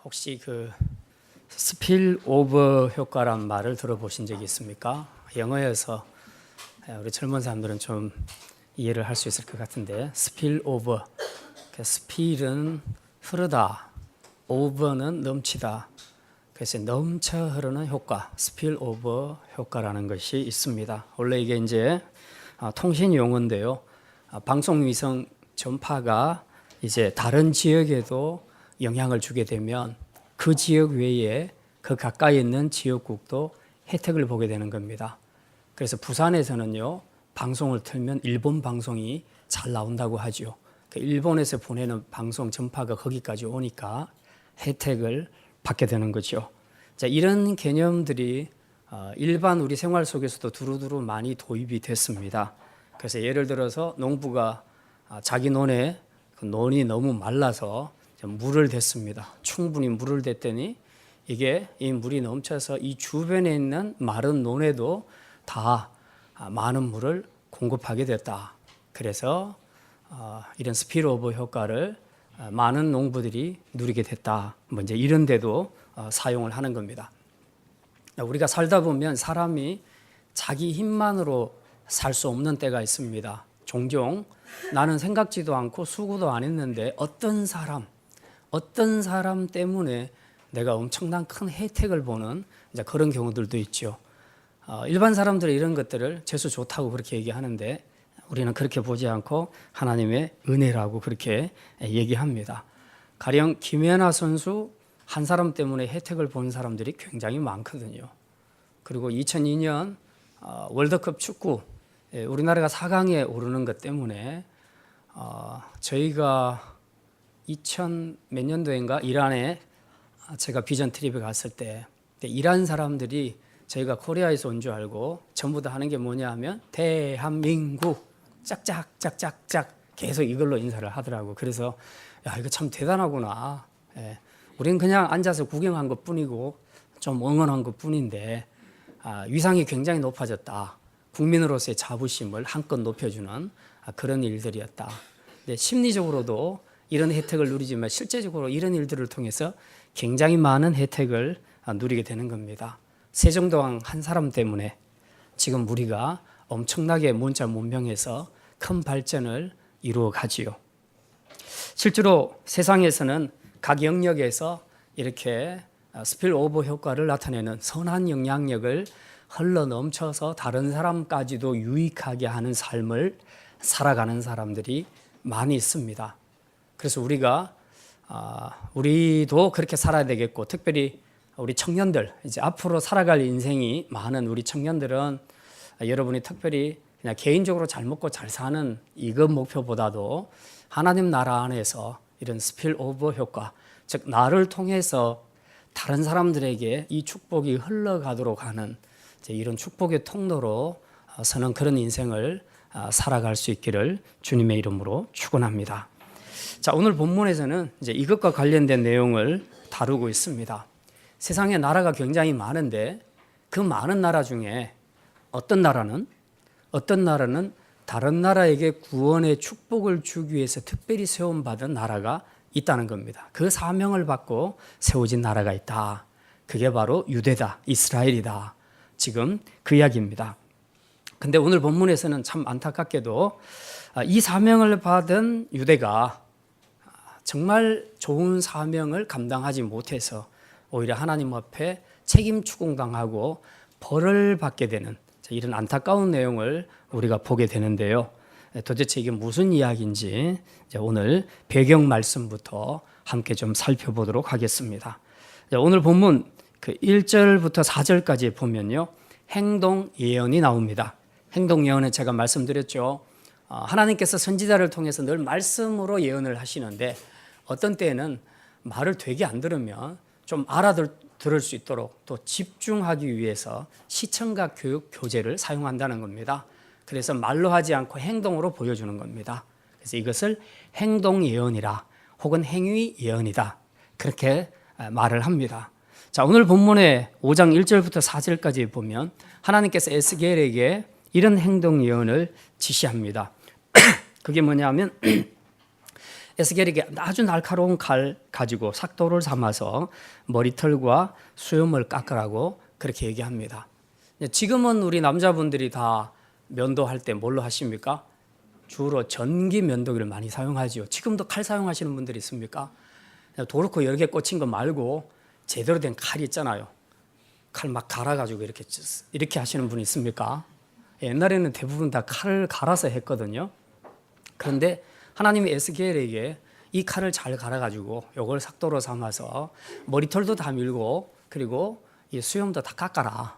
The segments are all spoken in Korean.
혹시 그 스필오버 효과란 말을 들어보신 적이 있습니까? 영어에서 우리 젊은 사람들은 좀 이해를 할 수 있을 것 같은데, 스필오버, 스필은 흐르다, 오버는 넘치다. 그래서 넘쳐 흐르는 효과, 스필오버 효과라는 것이 있습니다. 원래 이게 이제 통신 용어인데요. 방송위성 전파가 이제 다른 지역에도 영향을 주게 되면 그 지역 외에 그 가까이 있는 지역국도 혜택을 보게 되는 겁니다. 그래서 부산에서는요, 방송을 틀면 일본 방송이 잘 나온다고 하죠. 일본에서 보내는 방송 전파가 거기까지 오니까 혜택을 받게 되는 거죠. 자, 이런 개념들이 일반 우리 생활 속에서도 두루두루 많이 도입이 됐습니다. 그래서 예를 들어서 농부가 자기 논에 그 논이 너무 말라서 물을 댔습니다. 충분히 물을 댔더니 이게 이 물이 넘쳐서 이 주변에 있는 마른 논에도 다 많은 물을 공급하게 됐다. 그래서 이런 스필오버 효과를 많은 농부들이 누리게 됐다. 뭐 이제 이런 데도 사용을 하는 겁니다. 우리가 살다 보면 사람이 자기 힘만으로 살 수 없는 때가 있습니다. 종종 나는 생각지도 않고 수고도 안 했는데 어떤 사람 때문에 내가 엄청난 큰 혜택을 보는 이제 그런 경우들도 있죠. 일반 사람들은 이런 것들을 재수 좋다고 그렇게 얘기하는데 우리는 그렇게 보지 않고 하나님의 은혜라고 그렇게 얘기합니다. 가령 김연아 선수 한 사람 때문에 혜택을 본 사람들이 굉장히 많거든요. 그리고 2002년 월드컵 축구 우리나라가 4강에 오르는 것 때문에 저희가 2000 몇 년도인가 이란에 제가 비전 트립에 갔을 때 이란 사람들이 저희가 코리아에서 온 줄 알고 전부 다 하는 게 뭐냐 하면 대한민국 짝짝짝짝짝 계속 이걸로 인사를 하더라고. 그래서 야, 이거 참 대단하구나. 우리는 그냥 앉아서 구경한 것 뿐이고 좀 응원한 것 뿐인데 위상이 굉장히 높아졌다. 국민으로서의 자부심을 한껏 높여주는 그런 일들이었다. 근데 심리적으로도 이런 혜택을 누리지만 실제적으로 이런 일들을 통해서 굉장히 많은 혜택을 누리게 되는 겁니다. 세종대왕 한 사람 때문에 지금 우리가 엄청나게 문자 문명에서 큰 발전을 이루어 가지요. 실제로 세상에서는 각 영역에서 이렇게 스필오버 효과를 나타내는 선한 영향력을 흘러 넘쳐서 다른 사람까지도 유익하게 하는 삶을 살아가는 사람들이 많이 있습니다. 그래서 우리도 그렇게 살아야 되겠고, 특별히 우리 청년들, 이제 앞으로 살아갈 인생이 많은 우리 청년들은 여러분이 특별히 그냥 개인적으로 잘 먹고 잘 사는 이것 목표보다도 하나님 나라 안에서 이런 스필오버 효과, 즉 나를 통해서 다른 사람들에게 이 축복이 흘러가도록 하는 이런 축복의 통로로 서는 그런 인생을 살아갈 수 있기를 주님의 이름으로 축원합니다. 자, 오늘 본문에서는 이제 이것과 관련된 내용을 다루고 있습니다. 세상에 나라가 굉장히 많은데 그 많은 나라 중에 어떤 나라는 다른 나라에게 구원의 축복을 주기 위해서 특별히 세움받은 나라가 있다는 겁니다. 그 사명을 받고 세워진 나라가 있다. 그게 바로 유대다, 이스라엘이다. 지금 그 이야기입니다. 근데 오늘 본문에서는 참 안타깝게도 이 사명을 받은 유대가 정말 좋은 사명을 감당하지 못해서 오히려 하나님 앞에 책임 추궁당하고 벌을 받게 되는 이런 안타까운 내용을 우리가 보게 되는데요. 도대체 이게 무슨 이야기인지 오늘 배경 말씀부터 함께 좀 살펴보도록 하겠습니다. 오늘 본문 그 1절부터 4절까지 보면요, 행동 예언이 나옵니다. 행동 예언은 제가 말씀드렸죠. 하나님께서 선지자를 통해서 늘 말씀으로 예언을 하시는데 어떤 때에는 말을 되게 안 들으면 좀 알아들을 수 있도록 또 집중하기 위해서 시청각 교육 교재를 사용한다는 겁니다. 그래서 말로 하지 않고 행동으로 보여주는 겁니다. 그래서 이것을 행동 예언이라 혹은 행위 예언이다, 그렇게 말을 합니다. 자, 오늘 본문의 5장 1절부터 4절까지 보면 하나님께서 에스겔에게 이런 행동 예언을 지시합니다. 그게 뭐냐면 에스겔에게 아주 날카로운 칼 가지고 삭도를 삼아서 머리털과 수염을 깎으라고 그렇게 얘기합니다. 지금은 우리 남자분들이 다 면도할 때 뭘로 하십니까? 주로 전기 면도기를 많이 사용하지요. 지금도 칼 사용하시는 분들이 있습니까? 도르코 여러 개 꽂힌 거 말고 제대로 된 칼이 있잖아요. 칼 막 갈아가지고 이렇게 하시는 분이 있습니까? 옛날에는 대부분 다 칼을 갈아서 했거든요. 그런데 하나님이 에스겔에게 이 칼을 잘 갈아가지고 이걸 삭도로 삼아서 머리털도 다 밀고 그리고 이 수염도 다 깎아라.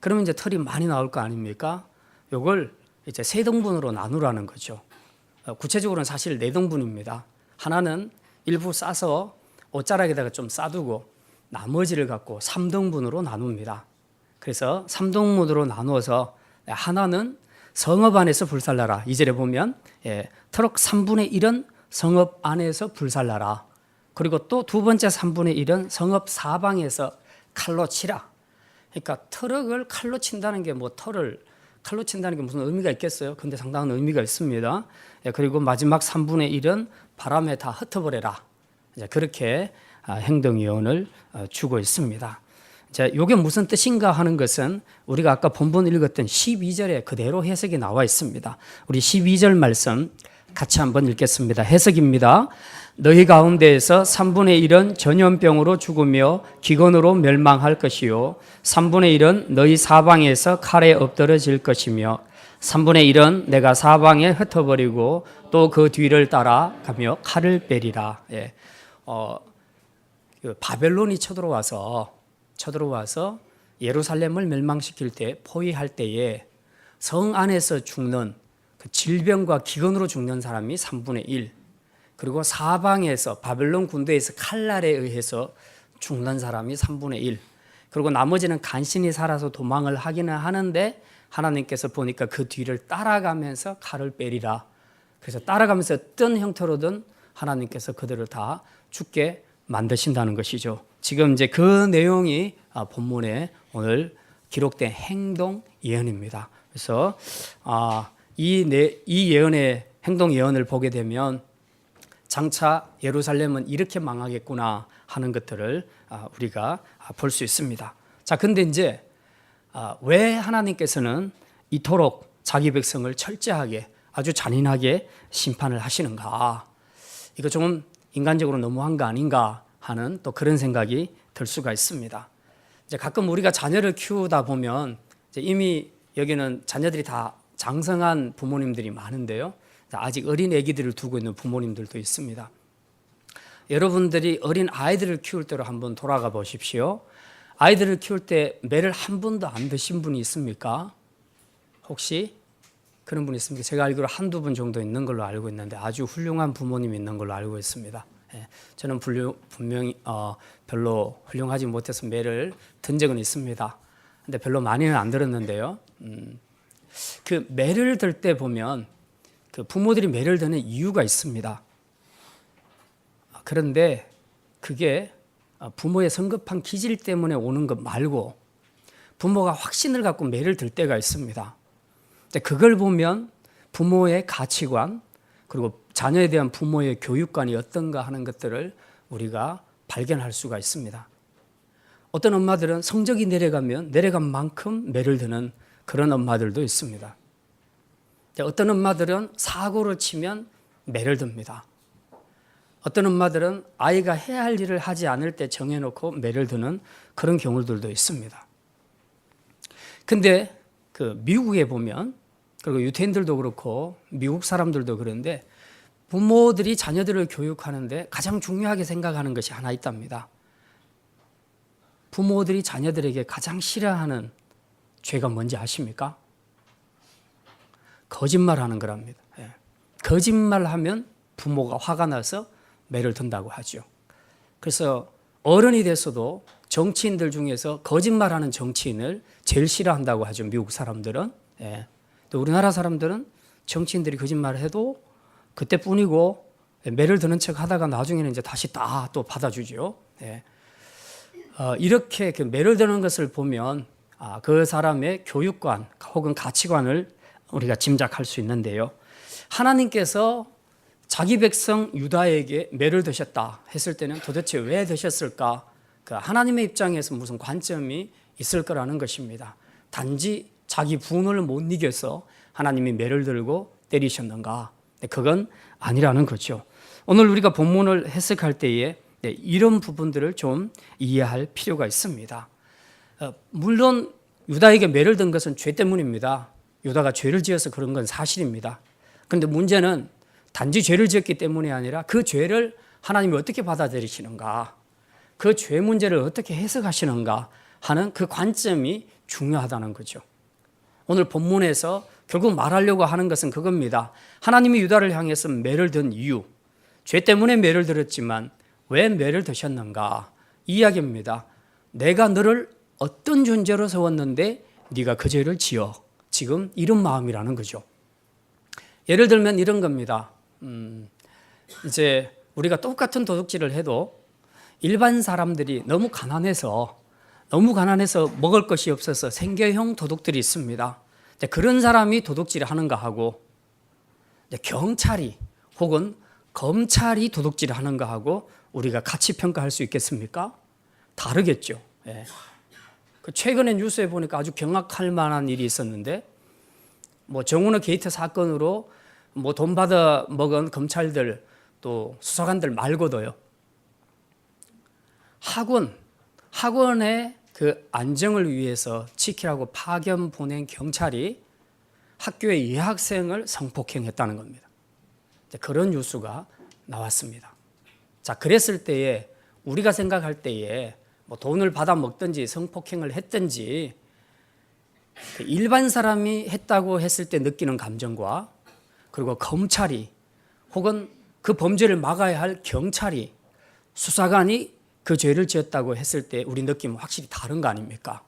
그러면 이제 털이 많이 나올 거 아닙니까? 이걸 이제 세 등분으로 나누라는 거죠. 구체적으로는 사실 네 등분입니다. 하나는 일부 싸서 옷자락에다가 좀 싸두고 나머지를 갖고 3등분으로 나눕니다. 그래서 3등분으로 나누어서 하나는 성읍 안에서 불살라라. 2절에 보면 트럭 3분의 1은 성읍 안에서 불살라라. 그리고 또 두 번째 3분의 1은 성읍 사방에서 칼로 치라. 그러니까 트럭을 칼로 친다는 게 털을 칼로 친다는 게 무슨 의미가 있겠어요? 근데 상당한 의미가 있습니다. 그리고 마지막 3분의 1은 바람에 다 흩어버려라. 그렇게 행동예언을 주고 있습니다. 자, 이게 무슨 뜻인가 하는 것은 우리가 아까 본문 읽었던 12절에 그대로 해석이 나와 있습니다. 우리 12절 말씀 같이 한번 읽겠습니다. 해석입니다. 너희 가운데에서 3분의 1은 전염병으로 죽으며 기근으로 멸망할 것이요 3분의 1은 너희 사방에서 칼에 엎드러질 것이며 3분의 1은 내가 사방에 흩어버리고 또 그 뒤를 따라가며 칼을 빼리라. 바벨론이 쳐들어와서 예루살렘을 멸망시킬 때 포위할 때에 성 안에서 죽는 그 질병과 기근으로 죽는 사람이 3분의 1, 그리고 사방에서 바벨론 군대에서 칼날에 의해서 죽는 사람이 3분의 1, 그리고 나머지는 간신히 살아서 도망을 하기는 하는데 하나님께서 보니까 그 뒤를 따라가면서 칼을 빼리라. 그래서 따라가면서 어떤 형태로든 하나님께서 그들을 다 죽게 만드신다는 것이죠. 지금 이제 그 내용이 본문에 오늘 기록된 행동 예언입니다. 그래서 이 예언의 행동 예언을 보게 되면 장차 예루살렘은 이렇게 망하겠구나 하는 것들을 우리가 볼 수 있습니다. 자, 근데 이제 왜 하나님께서는 이토록 자기 백성을 철저하게 아주 잔인하게 심판을 하시는가? 이거 좀 인간적으로 너무한 거 아닌가 하는 또 그런 생각이 들 수가 있습니다. 이제 가끔 우리가 자녀를 키우다 보면 이제 이미 여기는 자녀들이 다 장성한 부모님들이 많은데요. 아직 어린 아기들을 두고 있는 부모님들도 있습니다. 여러분들이 어린 아이들을 키울 때로 한번 돌아가 보십시오. 아이들을 키울 때 매를 한 번도 안 드신 분이 있습니까? 혹시 그런 분이 있습니까? 제가 알기로 한두 분 정도 있는 걸로 알고 있는데 아주 훌륭한 부모님이 있는 걸로 알고 있습니다. 저는 분명히 별로 훌륭하지 못해서 매를 든 적은 있습니다. 근데 별로 많이는 안 들었는데요. 그 매를 들 때 보면 그 부모들이 매를 드는 이유가 있습니다. 그런데 그게 부모의 성급한 기질 때문에 오는 것 말고 부모가 확신을 갖고 매를 들 때가 있습니다. 그걸 보면 부모의 가치관 그리고 자녀에 대한 부모의 교육관이 어떤가 하는 것들을 우리가 발견할 수가 있습니다. 어떤 엄마들은 성적이 내려간 만큼 매를 드는 그런 엄마들도 있습니다. 어떤 엄마들은 사고를 치면 매를 듭니다. 어떤 엄마들은 아이가 해야 할 일을 하지 않을 때 정해놓고 매를 드는 그런 경우들도 있습니다. 근데 그 미국에 보면 그리고 유태인들도 그렇고 미국 사람들도 그런데 부모들이 자녀들을 교육하는데 가장 중요하게 생각하는 것이 하나 있답니다. 부모들이 자녀들에게 가장 싫어하는 죄가 뭔지 아십니까? 거짓말하는 거랍니다. 거짓말하면 부모가 화가 나서 매를 든다고 하죠. 그래서 어른이 돼서도 정치인들 중에서 거짓말하는 정치인을 제일 싫어한다고 하죠. 미국 사람들은. 또 우리나라 사람들은 정치인들이 거짓말을 해도 그때뿐이고 매를 드는 척 하다가 나중에는 이제 다시 다 또 받아주죠. 이렇게 그 매를 드는 것을 보면 그 사람의 교육관 혹은 가치관을 우리가 짐작할 수 있는데요. 하나님께서 자기 백성 유다에게 매를 드셨다 했을 때는 도대체 왜 드셨을까? 그 하나님의 입장에서 무슨 관점이 있을 거라는 것입니다. 단지 자기 분을 못 이겨서 하나님이 매를 들고 때리셨는가? 그건 아니라는 거죠. 오늘 우리가 본문을 해석할 때에 이런 부분들을 좀 이해할 필요가 있습니다. 물론 유다에게 매를 든 것은 죄 때문입니다. 유다가 죄를 지어서 그런 건 사실입니다. 그런데 문제는 단지 죄를 지었기 때문이 아니라 그 죄를 하나님이 어떻게 받아들이시는가, 그 죄 문제를 어떻게 해석하시는가 하는 그 관점이 중요하다는 거죠. 오늘 본문에서 결국 말하려고 하는 것은 그겁니다. 하나님이 유다를 향해서 매를 든 이유, 죄 때문에 매를 들었지만 왜 매를 드셨는가, 이 이야기입니다. 내가 너를 어떤 존재로 세웠는데 네가 그 죄를 지어. 지금 이런 마음이라는 거죠. 예를 들면 이런 겁니다. 이제 우리가 똑같은 도둑질을 해도 일반 사람들이 너무 가난해서 먹을 것이 없어서 생계형 도둑들이 있습니다. 그런 사람이 도둑질을 하는가 하고, 경찰이 혹은 검찰이 도둑질을 하는가 하고 우리가 같이 평가할 수 있겠습니까? 다르겠죠. 예. 최근에 뉴스에 보니까 아주 경악할 만한 일이 있었는데, 정은호 게이트 사건으로 돈 받아 먹은 검찰들 또 수사관들 말고도요, 학원의 그 안정을 위해서 지키라고 파견 보낸 경찰이 학교의 여학생을 성폭행했다는 겁니다. 그런 뉴스가 나왔습니다. 자, 그랬을 때에 우리가 생각할 때에 돈을 받아 먹든지 성폭행을 했든지 일반 사람이 했다고 했을 때 느끼는 감정과, 그리고 검찰이 혹은 그 범죄를 막아야 할 경찰이, 수사관이 그 죄를 지었다고 했을 때 우리 느낌은 확실히 다른 거 아닙니까?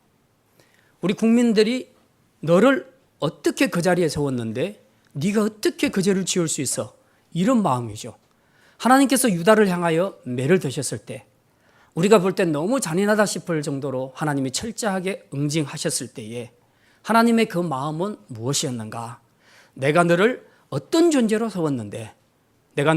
우리 국민들이 너를 어떻게 그 자리에 세웠는데 네가 어떻게 그 죄를 지을 수 있어? 이런 마음이죠. 하나님께서 유다를 향하여 매를 드셨을 때 우리가 볼 땐 너무 잔인하다 싶을 정도로 하나님이 철저하게 응징하셨을 때에 하나님의 그 마음은 무엇이었는가? 내가 너를 어떤 존재로 세웠는데 네가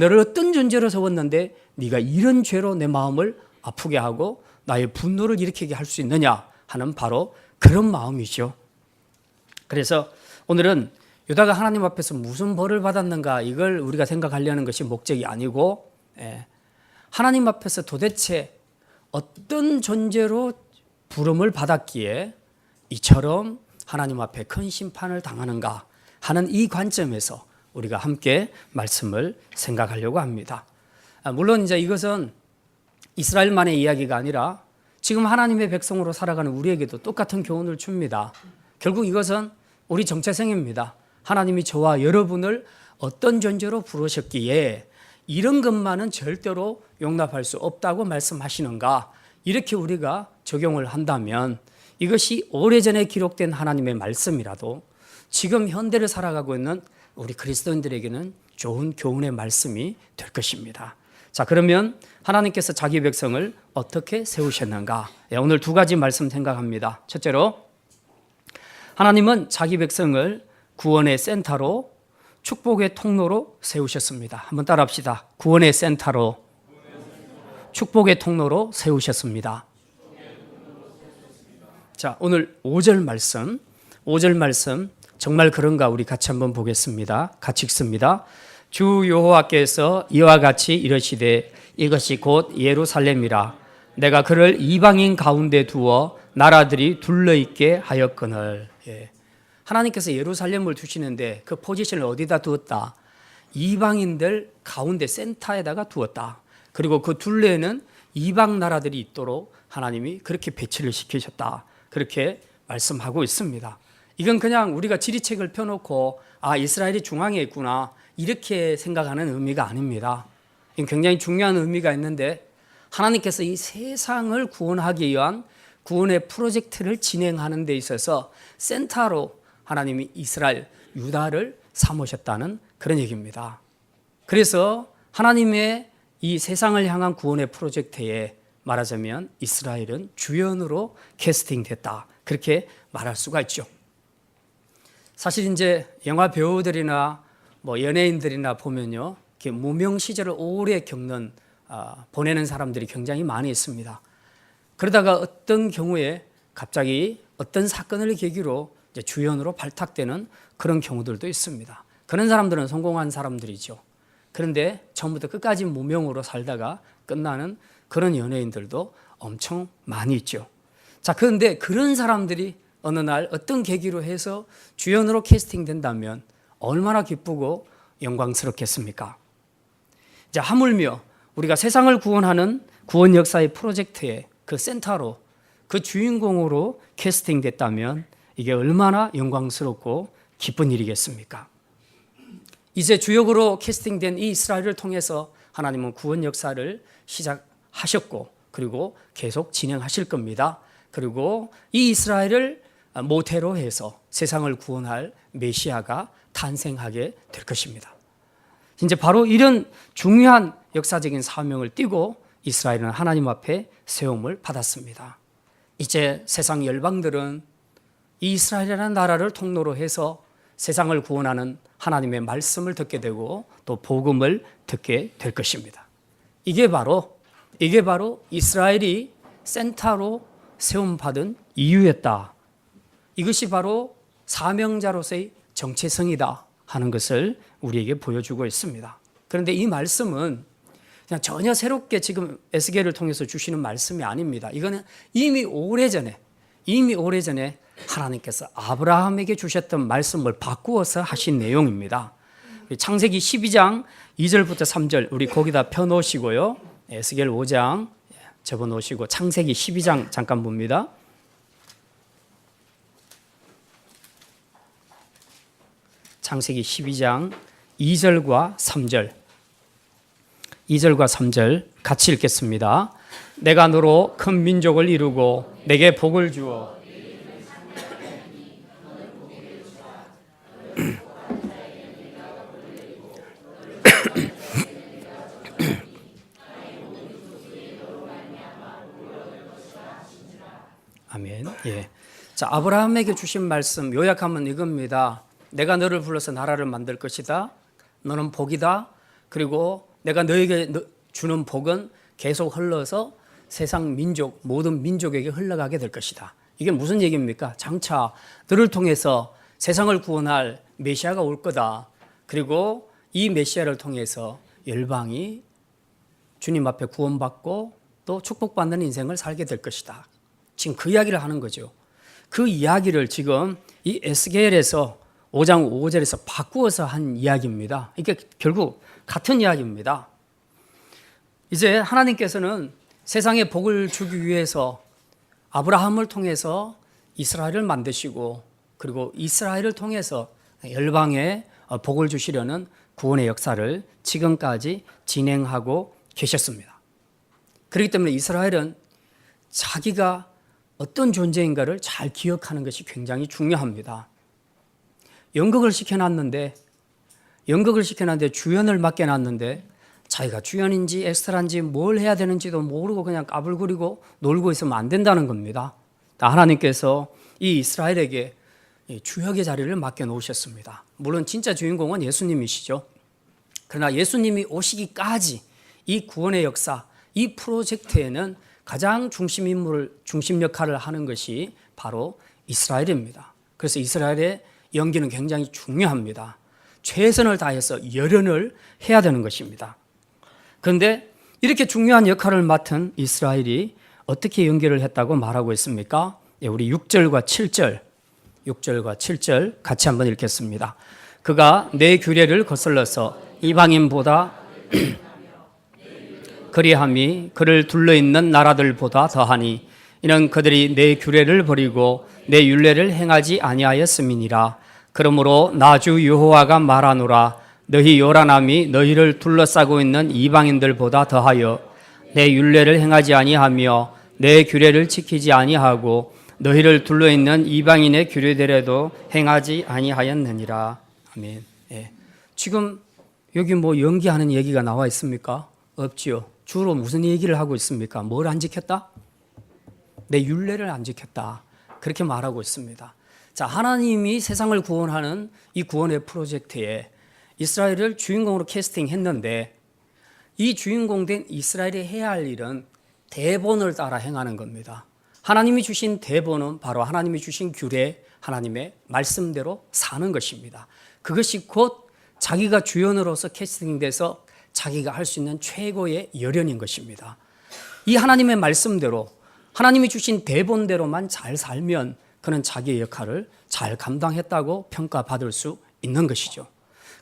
이런 죄로 내 마음을 아프게 하고 나의 분노를 일으키게 할 수 있느냐 하는 바로 그런 마음이죠. 그래서 오늘은 유다가 하나님 앞에서 무슨 벌을 받았는가, 이걸 우리가 생각하려는 것이 목적이 아니고, 하나님 앞에서 도대체 어떤 존재로 부름을 받았기에 이처럼 하나님 앞에 큰 심판을 당하는가 하는 이 관점에서 우리가 함께 말씀을 생각하려고 합니다. 물론 이제 이것은 이스라엘만의 이야기가 아니라 지금 하나님의 백성으로 살아가는 우리에게도 똑같은 교훈을 줍니다. 결국 이것은 우리 정체성입니다. 하나님이 저와 여러분을 어떤 존재로 부르셨기에 이런 것만은 절대로 용납할 수 없다고 말씀하시는가, 이렇게 우리가 적용을 한다면 이것이 오래전에 기록된 하나님의 말씀이라도 지금 현대를 살아가고 있는 우리 그리스도인들에게는 좋은 교훈의 말씀이 될 것입니다. 자, 그러면 하나님께서 자기 백성을 어떻게 세우셨는가? 오늘 두 가지 말씀 생각합니다. 첫째로, 하나님은 자기 백성을 구원의 센터로, 축복의 통로로 세우셨습니다. 한번 따라합시다. 구원의 센터로, 축복의 통로로 세우셨습니다. 자, 오늘 5절 말씀 정말 그런가 우리 같이 한번 보겠습니다. 같이 읽습니다. 주 여호와께서 이와 같이 이르시되 이것이 곧 예루살렘이라. 내가 그를 이방인 가운데 두어 나라들이 둘러있게 하였거늘. 하나님께서 예루살렘을 두시는데 그 포지션을 어디다 두었다? 이방인들 가운데 센터에다가 두었다. 그리고 그 둘레에는 이방 나라들이 있도록 하나님이 그렇게 배치를 시키셨다. 그렇게 말씀하고 있습니다. 이건 그냥 우리가 지리책을 펴놓고 이스라엘이 중앙에 있구나 이렇게 생각하는 의미가 아닙니다. 이건 굉장히 중요한 의미가 있는데, 하나님께서 이 세상을 구원하기 위한 구원의 프로젝트를 진행하는 데 있어서 센터로 하나님이 이스라엘, 유다를 삼으셨다는 그런 얘기입니다. 그래서 하나님의 이 세상을 향한 구원의 프로젝트에 말하자면 이스라엘은 주연으로 캐스팅됐다, 그렇게 말할 수가 있죠. 사실 이제 영화 배우들이나 연예인들이나 보면요, 이렇게 무명 시절을 오래 겪는 보내는 사람들이 굉장히 많이 있습니다. 그러다가 어떤 경우에 갑자기 어떤 사건을 계기로 이제 주연으로 발탁되는 그런 경우들도 있습니다. 그런 사람들은 성공한 사람들이죠. 그런데 처음부터 끝까지 무명으로 살다가 끝나는 그런 연예인들도 엄청 많이 있죠. 자, 그런데 그런 사람들이 어느 날 어떤 계기로 해서 주연으로 캐스팅된다면 얼마나 기쁘고 영광스럽겠습니까? 자, 하물며 우리가 세상을 구원하는 구원 역사의 프로젝트의 그 센터로 그 주인공으로 캐스팅됐다면 이게 얼마나 영광스럽고 기쁜 일이겠습니까? 이제 주역으로 캐스팅된 이 이스라엘을 통해서 하나님은 구원 역사를 시작하셨고 그리고 계속 진행하실 겁니다. 그리고 이 이스라엘을 모태로 해서 세상을 구원할 메시아가 탄생하게 될 것입니다. 이제 바로 이런 중요한 역사적인 사명을 띠고 이스라엘은 하나님 앞에 세움을 받았습니다. 이제 세상 열방들은 이 이스라엘이라는 나라를 통로로 해서 세상을 구원하는 하나님의 말씀을 듣게 되고 또 복음을 듣게 될 것입니다. 이게 바로 이스라엘이 센터로 세움받은 이유였다. 이것이 바로 사명자로서의 정체성이다 하는 것을 우리에게 보여주고 있습니다. 그런데 이 말씀은 그냥 전혀 새롭게 지금 에스겔을 통해서 주시는 말씀이 아닙니다. 이거는 이미 오래전에 하나님께서 아브라함에게 주셨던 말씀을 바꾸어서 하신 내용입니다. 창세기 12장 2절부터 3절 우리 거기다 펴놓으시고요. 에스겔 5장 접어놓으시고 창세기 12장 잠깐 봅니다. 창세기 12장 2절과 3절 같이 읽겠습니다. 내가 너로 큰 민족을 이루고 내게 복을 주어 아멘. 예. 자, 아브라함에게 주신 말씀 요약하면 이겁니다. 내가 너를 불러서 나라를 만들 것이다. 너는 복이다. 그리고 내가 너에게 주는 복은 계속 흘러서 세상 민족, 모든 민족에게 흘러가게 될 것이다. 이게 무슨 얘기입니까? 장차 너를 통해서 세상을 구원할 메시아가 올 거다. 그리고 이 메시아를 통해서 열방이 주님 앞에 구원받고 또 축복받는 인생을 살게 될 것이다. 지금 그 이야기를 하는 거죠. 그 이야기를 지금 이 에스겔에서 5장 5절에서 바꾸어서 한 이야기입니다. 이게 결국 같은 이야기입니다. 이제 하나님께서는 세상에 복을 주기 위해서 아브라함을 통해서 이스라엘을 만드시고 그리고 이스라엘을 통해서 열방에 복을 주시려는 구원의 역사를 지금까지 진행하고 계셨습니다. 그렇기 때문에 이스라엘은 자기가 어떤 존재인가를 잘 기억하는 것이 굉장히 중요합니다. 연극을 시켜놨는데 주연을 맡겨놨는데 자기가 주연인지 엑스트라인지 뭘 해야 되는지도 모르고 그냥 까불거리고 놀고 있으면 안 된다는 겁니다. 하나님께서 이 이스라엘에게 주역의 자리를 맡겨놓으셨습니다. 물론 진짜 주인공은 예수님이시죠. 그러나 예수님이 오시기까지 이 구원의 역사, 이 프로젝트에는 가장 중심 역할을 하는 것이 바로 이스라엘입니다. 그래서 이스라엘의 연기는 굉장히 중요합니다. 최선을 다해서 열연을 해야 되는 것입니다. 그런데 이렇게 중요한 역할을 맡은 이스라엘이 어떻게 연기를 했다고 말하고 있습니까? 우리 6절과 7절 같이 한번 읽겠습니다. 그가 내 규례를 거슬러서 이방인보다 그리함이 그를 둘러있는 나라들보다 더하니 이는 그들이 내 규례를 버리고 내 율례를 행하지 아니하였음이니라. 그러므로 나 주 여호와가 말하노라. 너희 요란함이 너희를 둘러싸고 있는 이방인들보다 더하여 내 율례를 행하지 아니하며 내 규례를 지키지 아니하고 너희를 둘러있는 이방인의 규례대로도 행하지 아니하였느니라. 아멘. 예. 지금 여기 뭐 연기하는 얘기가 나와 있습니까? 없지요. 주로 무슨 얘기를 하고 있습니까? 뭘 안 지켰다? 내 율례를 안 지켰다. 그렇게 말하고 있습니다. 자, 하나님이 세상을 구원하는 이 구원의 프로젝트에 이스라엘을 주인공으로 캐스팅했는데 이 주인공 된 이스라엘이 해야 할 일은 대본을 따라 행하는 겁니다. 하나님이 주신 대본은 바로 하나님이 주신 규례, 하나님의 말씀대로 사는 것입니다. 그것이 곧 자기가 주연으로서 캐스팅돼서 자기가 할 수 있는 최고의 열연인 것입니다. 이 하나님의 말씀대로 하나님이 주신 대본대로만 잘 살면 그는 자기의 역할을 잘 감당했다고 평가받을 수 있는 것이죠.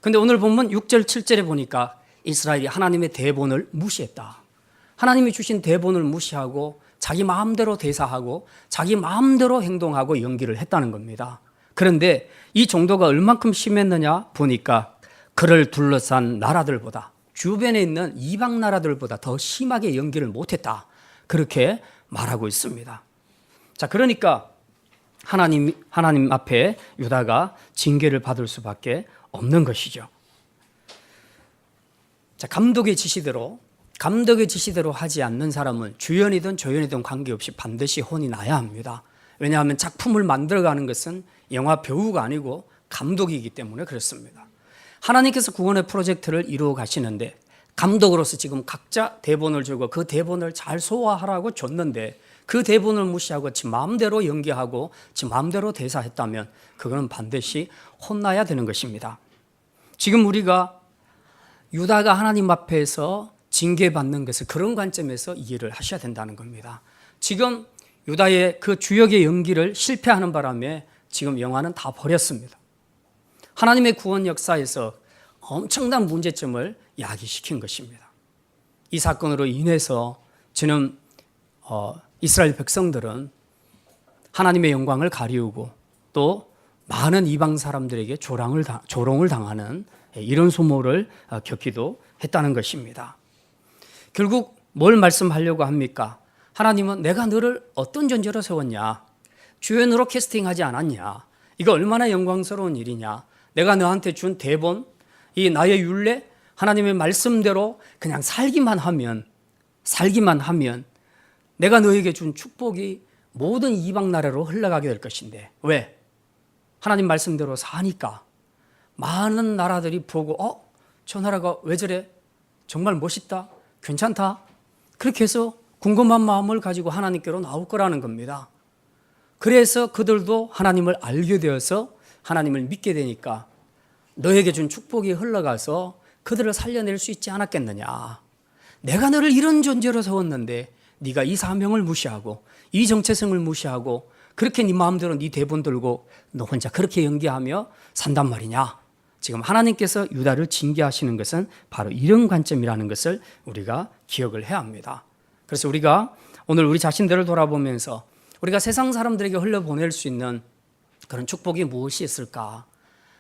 그런데 오늘 보면 6절, 7절에 보니까 이스라엘이 하나님의 대본을 무시했다. 하나님이 주신 대본을 무시하고 자기 마음대로 대사하고 자기 마음대로 행동하고 연기를 했다는 겁니다. 그런데 이 정도가 얼만큼 심했느냐 보니까 그를 둘러싼 나라들보다 주변에 있는 이방 나라들보다 더 심하게 연기를 못했다. 그렇게 말하고 있습니다. 자, 그러니까 하나님 앞에 유다가 징계를 받을 수밖에 없는 것이죠. 자, 감독의 지시대로 하지 않는 사람은 주연이든 조연이든 관계없이 반드시 혼이 나야 합니다. 왜냐하면 작품을 만들어가는 것은 영화 배우가 아니고 감독이기 때문에 그렇습니다. 하나님께서 구원의 프로젝트를 이루어 가시는데 감독으로서 지금 각자 대본을 주고 그 대본을 잘 소화하라고 줬는데 그 대본을 무시하고 지 마음대로 연기하고 지 마음대로 대사했다면 그거는 반드시 혼나야 되는 것입니다. 지금 우리가 유다가 하나님 앞에서 징계받는 것을 그런 관점에서 이해를 하셔야 된다는 겁니다. 지금 유다의 그 주역의 연기를 실패하는 바람에 지금 영화는 다 버렸습니다. 하나님의 구원 역사에서 엄청난 문제점을 야기시킨 것입니다. 이 사건으로 인해서 저는 이스라엘 백성들은 하나님의 영광을 가리우고 또 많은 이방 사람들에게 조롱을 당하는 이런 소모를 겪기도 했다는 것입니다. 결국 뭘 말씀하려고 합니까? 하나님은 내가 너를 어떤 존재로 세웠냐? 주연으로 캐스팅하지 않았냐? 이거 얼마나 영광스러운 일이냐? 내가 너한테 준 대본, 이 나의 율례, 하나님의 말씀대로 그냥 살기만 하면 내가 너에게 준 축복이 모든 이방 나라로 흘러가게 될 것인데 왜? 하나님 말씀대로 사니까 많은 나라들이 보고 저 나라가 왜 저래? 정말 멋있다? 괜찮다? 그렇게 해서 궁금한 마음을 가지고 하나님께로 나올 거라는 겁니다. 그래서 그들도 하나님을 알게 되어서 하나님을 믿게 되니까 너에게 준 축복이 흘러가서 그들을 살려낼 수 있지 않았겠느냐. 내가 너를 이런 존재로 세웠는데 네가 이 사명을 무시하고 이 정체성을 무시하고 그렇게 네 마음대로 네 대본 들고 너 혼자 그렇게 연기하며 산단 말이냐. 지금 하나님께서 유다를 징계하시는 것은 바로 이런 관점이라는 것을 우리가 기억을 해야 합니다. 그래서 우리가 오늘 우리 자신들을 돌아보면서 우리가 세상 사람들에게 흘려보낼 수 있는 그런 축복이 무엇이 있을까?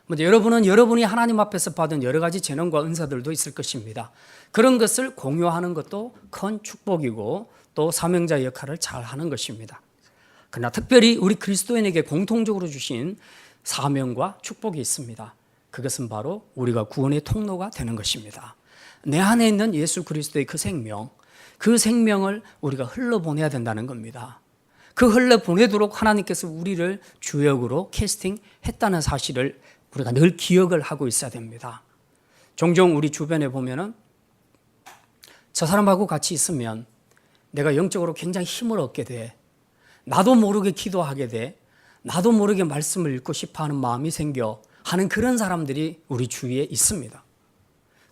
먼저 여러분이 하나님 앞에서 받은 여러 가지 재능과 은사들도 있을 것입니다. 그런 것을 공유하는 것도 큰 축복이고 또 사명자의 역할을 잘 하는 것입니다. 그러나 특별히 우리 그리스도인에게 공통적으로 주신 사명과 축복이 있습니다. 그것은 바로 우리가 구원의 통로가 되는 것입니다. 내 안에 있는 예수 그리스도의 그 생명을 우리가 흘러보내야 된다는 겁니다. 그 흘러보내도록 하나님께서 우리를 주역으로 캐스팅했다는 사실을 우리가 늘 기억을 하고 있어야 됩니다. 종종 우리 주변에 보면은 저 사람하고 같이 있으면 내가 영적으로 굉장히 힘을 얻게 돼. 나도 모르게 기도하게 돼. 나도 모르게 말씀을 읽고 싶어 하는 마음이 생겨 하는 그런 사람들이 우리 주위에 있습니다.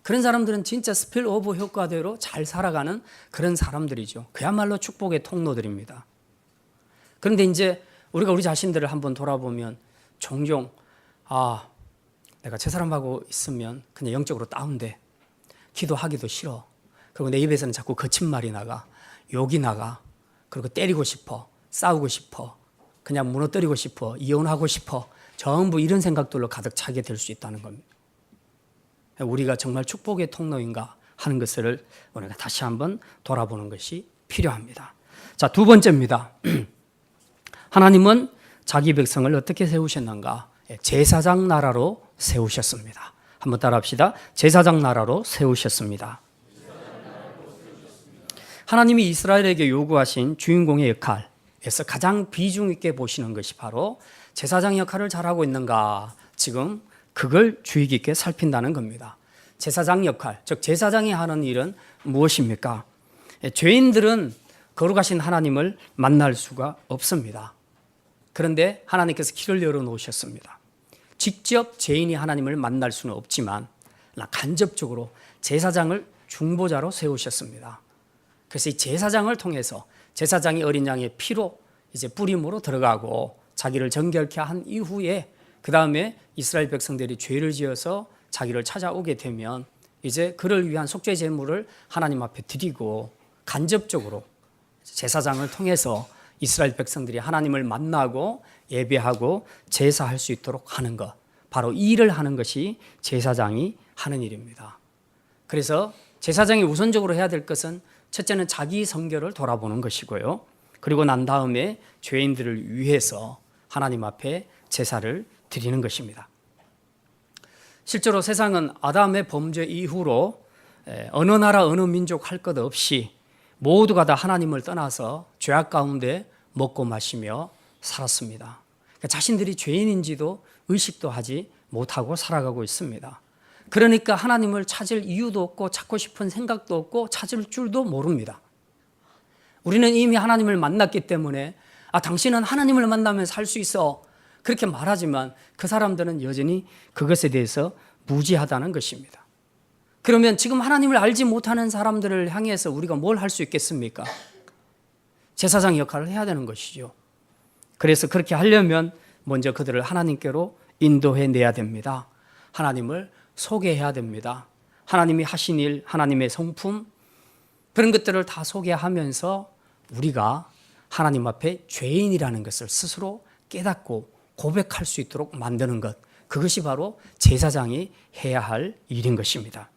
그런 사람들은 진짜 스필오버 효과대로 잘 살아가는 그런 사람들이죠. 그야말로 축복의 통로들입니다. 그런데 이제 우리가 우리 자신들을 한번 돌아보면 종종 내가 저 사람하고 있으면 그냥 영적으로 다운돼. 기도하기도 싫어. 그리고 내 입에서는 자꾸 거친 말이 나가. 욕이 나가. 그리고 때리고 싶어. 싸우고 싶어. 그냥 무너뜨리고 싶어. 이혼하고 싶어. 전부 이런 생각들로 가득 차게 될 수 있다는 겁니다. 우리가 정말 축복의 통로인가 하는 것을 우리가 다시 한번 돌아보는 것이 필요합니다. 자, 두 번째입니다. 하나님은 자기 백성을 어떻게 세우셨는가? 제사장 나라로 세우셨습니다. 한번 따라합시다. 제사장 나라로 세우셨습니다. 하나님이 이스라엘에게 요구하신 주인공의 역할에서 가장 비중 있게 보시는 것이 바로 제사장 역할을 잘하고 있는가? 지금 그걸 주의 깊게 살핀다는 겁니다. 제사장 역할, 즉 제사장이 하는 일은 무엇입니까? 죄인들은 거룩하신 하나님을 만날 수가 없습니다. 그런데 하나님께서 길을 열어놓으셨습니다. 직접 죄인이 하나님을 만날 수는 없지만 간접적으로 제사장을 중보자로 세우셨습니다. 그래서 이 제사장을 통해서 제사장이 어린 양의 피로 이제 뿌림으로 들어가고 자기를 정결케 한 이후에 그 다음에 이스라엘 백성들이 죄를 지어서 자기를 찾아오게 되면 이제 그를 위한 속죄 제물을 하나님 앞에 드리고 간접적으로 제사장을 통해서 이스라엘 백성들이 하나님을 만나고 예배하고 제사할 수 있도록 하는 것, 바로 이 일을 하는 것이 제사장이 하는 일입니다. 그래서 제사장이 우선적으로 해야 될 것은 첫째는 자기 성결을 돌아보는 것이고요. 그리고 난 다음에 죄인들을 위해서 하나님 앞에 제사를 드리는 것입니다. 실제로 세상은 아담의 범죄 이후로 어느 나라 어느 민족 할 것 없이 모두가 다 하나님을 떠나서 죄악 가운데 먹고 마시며 살았습니다. 그러니까 자신들이 죄인인지도 의식도 하지 못하고 살아가고 있습니다. 그러니까 하나님을 찾을 이유도 없고 찾고 싶은 생각도 없고 찾을 줄도 모릅니다. 우리는 이미 하나님을 만났기 때문에 당신은 하나님을 만나면 살 수 있어 그렇게 말하지만 그 사람들은 여전히 그것에 대해서 무지하다는 것입니다. 그러면 지금 하나님을 알지 못하는 사람들을 향해서 우리가 뭘 할 수 있겠습니까? 제사장 역할을 해야 되는 것이죠. 그래서 그렇게 하려면 먼저 그들을 하나님께로 인도해내야 됩니다. 하나님을 소개해야 됩니다. 하나님이 하신 일, 하나님의 성품, 그런 것들을 다 소개하면서 우리가 하나님 앞에 죄인이라는 것을 스스로 깨닫고 고백할 수 있도록 만드는 것, 그것이 바로 제사장이 해야 할 일인 것입니다.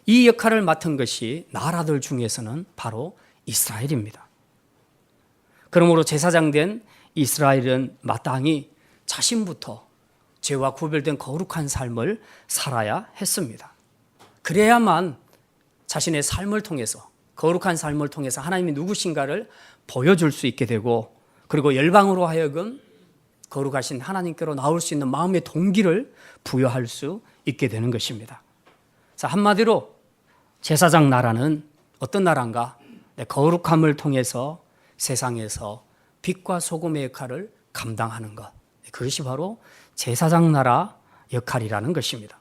이 역할을 맡은 것이 나라들 중에서는 바로 이스라엘입니다. 그러므로 제사장 된 이스라엘은 마땅히 자신부터 죄와 구별된 거룩한 삶을 살아야 했습니다. 그래야만 자신의 삶을 통해서, 거룩한 삶을 통해서 하나님이 누구신가를 보여줄 수 있게 되고, 그리고 열방으로 하여금 거룩하신 하나님께로 나올 수 있는 마음의 동기를 부여할 수 있게 되는 것입니다. 자, 한마디로 제사장 나라는 어떤 나라인가? 거룩함을 통해서 세상에서 빛과 소금의 역할을 감당하는 것, 그것이 바로 제사장 나라 역할이라는 것입니다.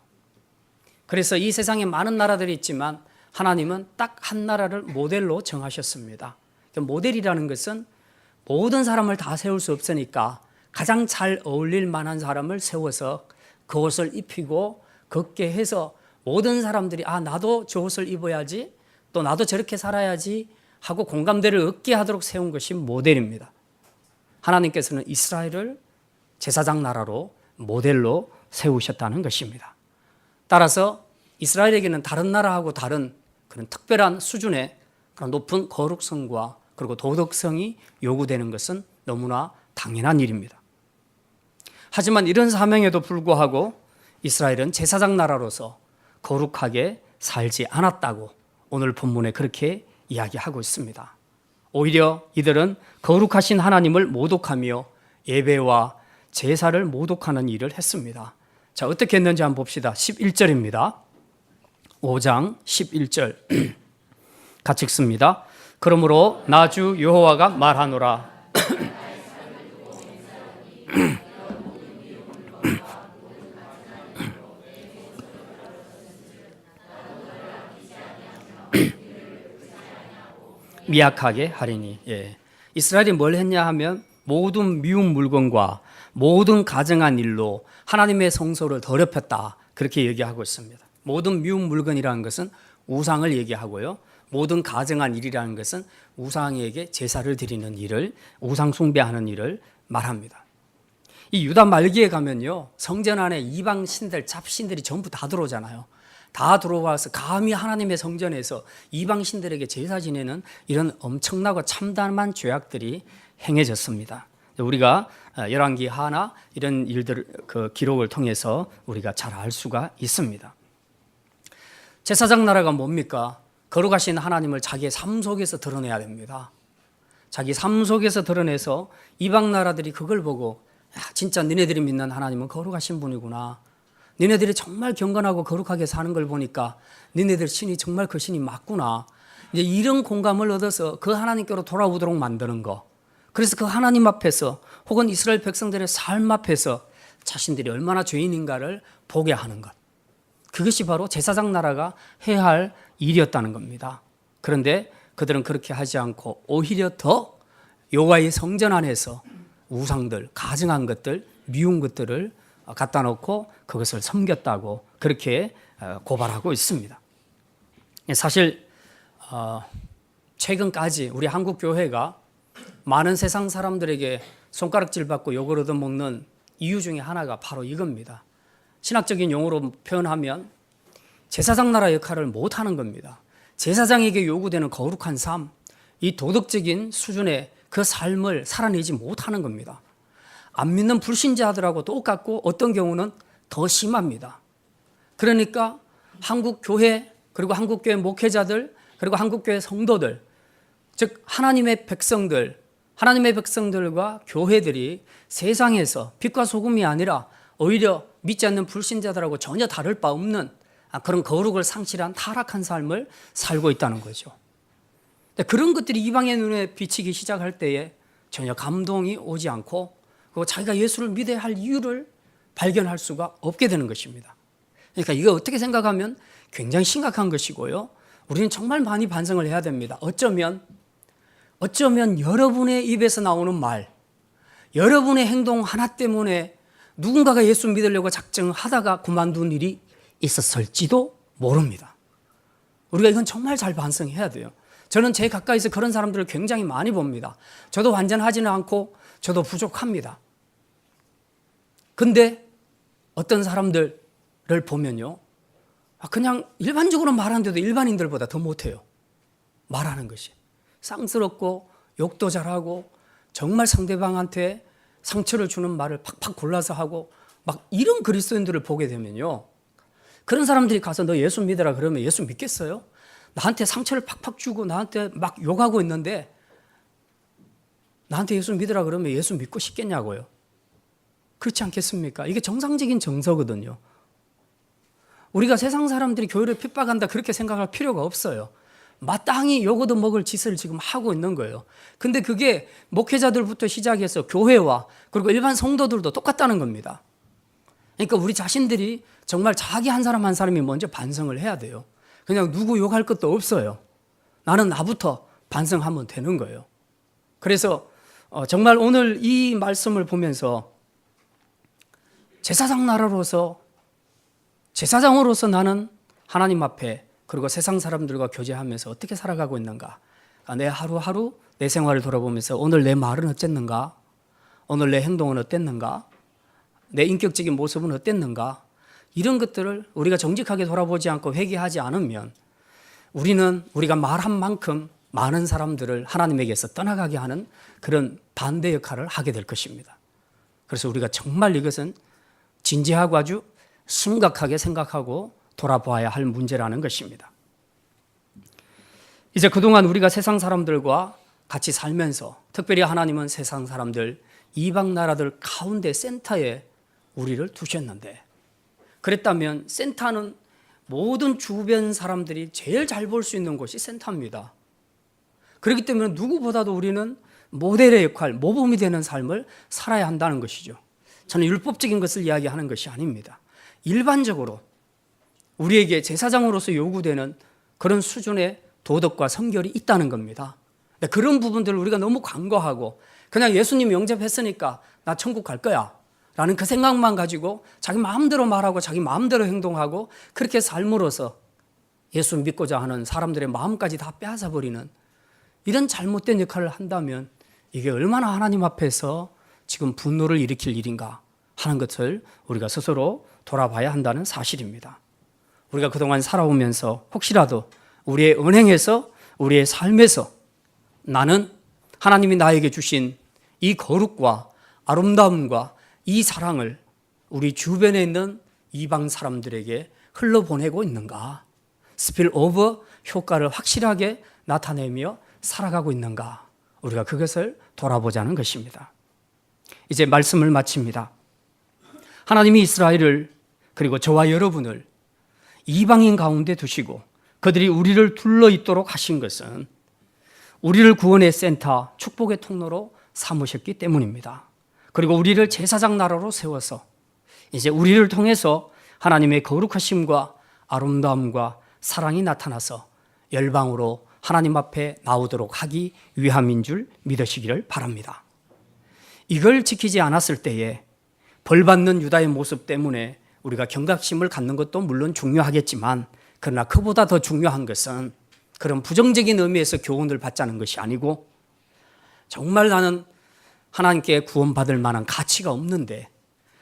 그래서 이 세상에 많은 나라들이 있지만 하나님은 딱 한 나라를 모델로 정하셨습니다. 모델이라는 것은 모든 사람을 다 세울 수 없으니까 가장 잘 어울릴 만한 사람을 세워서 그 옷을 입히고 걷게 해서 모든 사람들이 나도 저 옷을 입어야지, 또 나도 저렇게 살아야지 하고 공감대를 얻게 하도록 세운 것이 모델입니다. 하나님께서는 이스라엘을 제사장 나라로 모델로 세우셨다는 것입니다. 따라서 이스라엘에게는 다른 나라하고 다른 그런 특별한 수준의 그런 높은 거룩성과 그리고 도덕성이 요구되는 것은 너무나 당연한 일입니다. 하지만 이런 사명에도 불구하고 이스라엘은 제사장 나라로서 거룩하게 살지 않았다고 오늘 본문에 그렇게 이야기하고 있습니다. 오히려 이들은 거룩하신 하나님을 모독하며 예배와 제사를 모독하는 일을 했습니다. 자, 어떻게 했는지 한번 봅시다. 11절입니다. 5장 11절 같이 읽습니다. 그러므로 나 주 여호와가 말하노라. 미약하게 하리니. 이스라엘이 뭘 했냐 하면 모든 미운 물건과 모든 가증한 일로 하나님의 성소를 더럽혔다, 그렇게 얘기하고 있습니다. 모든 미운 물건이라는 것은 우상을 얘기하고요, 모든 가증한 일이라는 것은 우상에게 제사를 드리는 일을, 우상 숭배하는 일을 말합니다. 이 유다 말기에 가면요, 성전 안에 이방 신들, 잡신들이 전부 다 들어오잖아요. 다 들어와서 감히 하나님의 성전에서 이방 신들에게 제사 지내는 이런 엄청나고 참담한 죄악들이 행해졌습니다. 우리가 열왕기 하나 이런 일들, 그 기록을 통해서 우리가 잘 알 수가 있습니다. 제사장 나라가 뭡니까? 거룩하신 하나님을 자기의 삶 속에서 드러내야 됩니다. 자기 삶 속에서 드러내서 이방 나라들이 그걸 보고 진짜 니네들이 믿는 하나님은 거룩하신 분이구나. 니네들이 정말 경건하고 거룩하게 사는 걸 보니까 니네들 신이 정말 그 신이 맞구나. 이제 이런 공감을 얻어서 그 하나님께로 돌아오도록 만드는 거. 그래서 그 하나님 앞에서 혹은 이스라엘 백성들의 삶 앞에서 자신들이 얼마나 죄인인가를 보게 하는 것. 그것이 바로 제사장 나라가 해야 할 일이었다는 겁니다. 그런데 그들은 그렇게 하지 않고 오히려 더 여호와의 성전 안에서 우상들, 가증한 것들, 미운 것들을 갖다 놓고 그것을 섬겼다고 그렇게 고발하고 있습니다. 사실 최근까지 우리 한국 교회가 많은 세상 사람들에게 손가락질 받고 욕을 얻어먹는 이유 중에 하나가 바로 이겁니다. 신학적인 용어로 표현하면 제사장 나라 역할을 못하는 겁니다. 제사장에게 요구되는 거룩한 삶, 이 도덕적인 수준의 그 삶을 살아내지 못하는 겁니다. 안 믿는 불신자들하고 똑같고 어떤 경우는 더 심합니다. 그러니까 한국 교회 그리고 한국 교회 목회자들 그리고 한국 교회 성도들, 즉 하나님의 백성들과 교회들이 세상에서 빛과 소금이 아니라 오히려 믿지 않는 불신자들하고 전혀 다를 바 없는 그런 거룩을 상실한 타락한 삶을 살고 있다는 거죠. 그런 것들이 이방의 눈에 비치기 시작할 때에 전혀 감동이 오지 않고 그리고 자기가 예수를 믿어야 할 이유를 발견할 수가 없게 되는 것입니다. 그러니까 이거 어떻게 생각하면 굉장히 심각한 것이고요. 우리는 정말 많이 반성을 해야 됩니다. 어쩌면 여러분의 입에서 나오는 말, 여러분의 행동 하나 때문에 누군가가 예수 믿으려고 작정하다가 그만둔 일이 있었을지도 모릅니다. 우리가 이건 정말 잘 반성해야 돼요. 저는 제 가까이서 그런 사람들을 굉장히 많이 봅니다. 저도 완전하지는 않고 저도 부족합니다. 근데 어떤 사람들을 보면요, 그냥 일반적으로 말하는데도 일반인들보다 더 못해요. 말하는 것이 쌍스럽고 욕도 잘하고 정말 상대방한테 상처를 주는 말을 팍팍 골라서 하고 막 이런 그리스도인들을 보게 되면요, 그런 사람들이 가서 너 예수 믿으라 그러면 예수 믿겠어요? 나한테 상처를 팍팍 주고 나한테 막 욕하고 있는데 나한테 예수 믿으라 그러면 예수 믿고 싶겠냐고요. 그렇지 않겠습니까? 이게 정상적인 정서거든요. 우리가 세상 사람들이 교회를 핍박한다 그렇게 생각할 필요가 없어요. 마땅히 욕어도 먹을 짓을 지금 하고 있는 거예요. 근데 그게 목회자들부터 시작해서 교회와 그리고 일반 성도들도 똑같다는 겁니다. 그러니까 우리 자신들이 정말 자기 한 사람 한 사람이 먼저 반성을 해야 돼요. 그냥 누구 욕할 것도 없어요. 나는 나부터 반성하면 되는 거예요. 그래서 정말 오늘 이 말씀을 보면서 제사장으로서 나는 하나님 앞에 그리고 세상 사람들과 교제하면서 어떻게 살아가고 있는가, 내 하루하루 내 생활을 돌아보면서 오늘 내 말은 어쨌는가, 오늘 내 행동은 어땠는가, 내 인격적인 모습은 어땠는가, 이런 것들을 우리가 정직하게 돌아보지 않고 회개하지 않으면 우리가 말한 만큼 많은 사람들을 하나님에게서 떠나가게 하는 그런 반대 역할을 하게 될 것입니다. 그래서 우리가 정말 이것은 진지하고 아주 심각하게 생각하고 돌아보아야 할 문제라는 것입니다. 이제 그동안 우리가 세상 사람들과 같이 살면서 특별히 하나님은 세상 사람들, 이방 나라들 가운데 센터에 우리를 두셨는데, 그랬다면 센터는 모든 주변 사람들이 제일 잘 볼 수 있는 곳이 센터입니다. 그렇기 때문에 누구보다도 우리는 모델의 역할, 모범이 되는 삶을 살아야 한다는 것이죠. 저는 율법적인 것을 이야기하는 것이 아닙니다. 일반적으로 우리에게 제사장으로서 요구되는 그런 수준의 도덕과 성결이 있다는 겁니다. 그런 부분들을 우리가 너무 간과하고 그냥 예수님 영접했으니까 나 천국 갈 거야 라는 그 생각만 가지고 자기 마음대로 말하고 자기 마음대로 행동하고 그렇게 삶으로써 예수 믿고자 하는 사람들의 마음까지 다 빼앗아버리는 이런 잘못된 역할을 한다면 이게 얼마나 하나님 앞에서 지금 분노를 일으킬 일인가 하는 것을 우리가 스스로 돌아봐야 한다는 사실입니다. 우리가 그동안 살아오면서 혹시라도 우리의 언행에서 우리의 삶에서 나는 하나님이 나에게 주신 이 거룩과 아름다움과 이 사랑을 우리 주변에 있는 이방 사람들에게 흘러보내고 있는가? 스필오버 효과를 확실하게 나타내며 살아가고 있는가? 우리가 그것을 돌아보자는 것입니다. 이제 말씀을 마칩니다. 하나님이 이스라엘을 그리고 저와 여러분을 이방인 가운데 두시고 그들이 우리를 둘러있도록 하신 것은 우리를 구원의 센터, 축복의 통로로 삼으셨기 때문입니다. 그리고 우리를 제사장 나라로 세워서 이제 우리를 통해서 하나님의 거룩하심과 아름다움과 사랑이 나타나서 열방으로 하나님 앞에 나오도록 하기 위함인 줄 믿으시기를 바랍니다. 이걸 지키지 않았을 때에 벌받는 유다의 모습 때문에 우리가 경각심을 갖는 것도 물론 중요하겠지만, 그러나 그보다 더 중요한 것은 그런 부정적인 의미에서 교훈을 받자는 것이 아니고, 정말 나는 하나님께 구원받을 만한 가치가 없는데,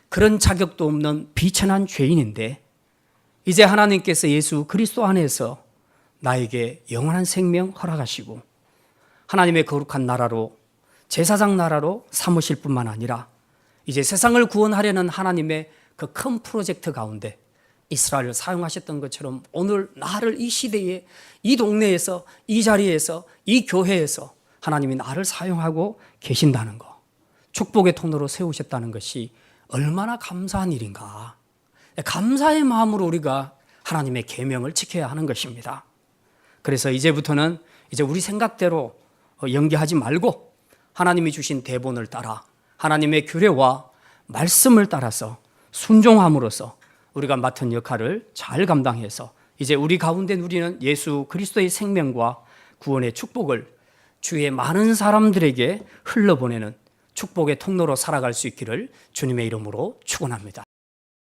그런 자격도 없는 비천한 죄인인데, 이제 하나님께서 예수 그리스도 안에서 나에게 영원한 생명 허락하시고 하나님의 거룩한 나라로, 제사장 나라로 삼으실 뿐만 아니라 이제 세상을 구원하려는 하나님의 그 큰 프로젝트 가운데 이스라엘을 사용하셨던 것처럼 오늘 나를 이 시대에, 이 동네에서, 이 자리에서, 이 교회에서 하나님이 나를 사용하고 계신다는 것, 축복의 통로로 세우셨다는 것이 얼마나 감사한 일인가. 감사의 마음으로 우리가 하나님의 계명을 지켜야 하는 것입니다. 그래서 이제부터는 이제 우리 생각대로 연기하지 말고 하나님이 주신 대본을 따라 하나님의 규례와 말씀을 따라서 순종함으로써 우리가 맡은 역할을 잘 감당해서 이제 우리 가운데 누리는 예수 그리스도의 생명과 구원의 축복을 주위의 많은 사람들에게 흘러보내는 축복의 통로로 살아갈 수 있기를 주님의 이름으로 축원합니다.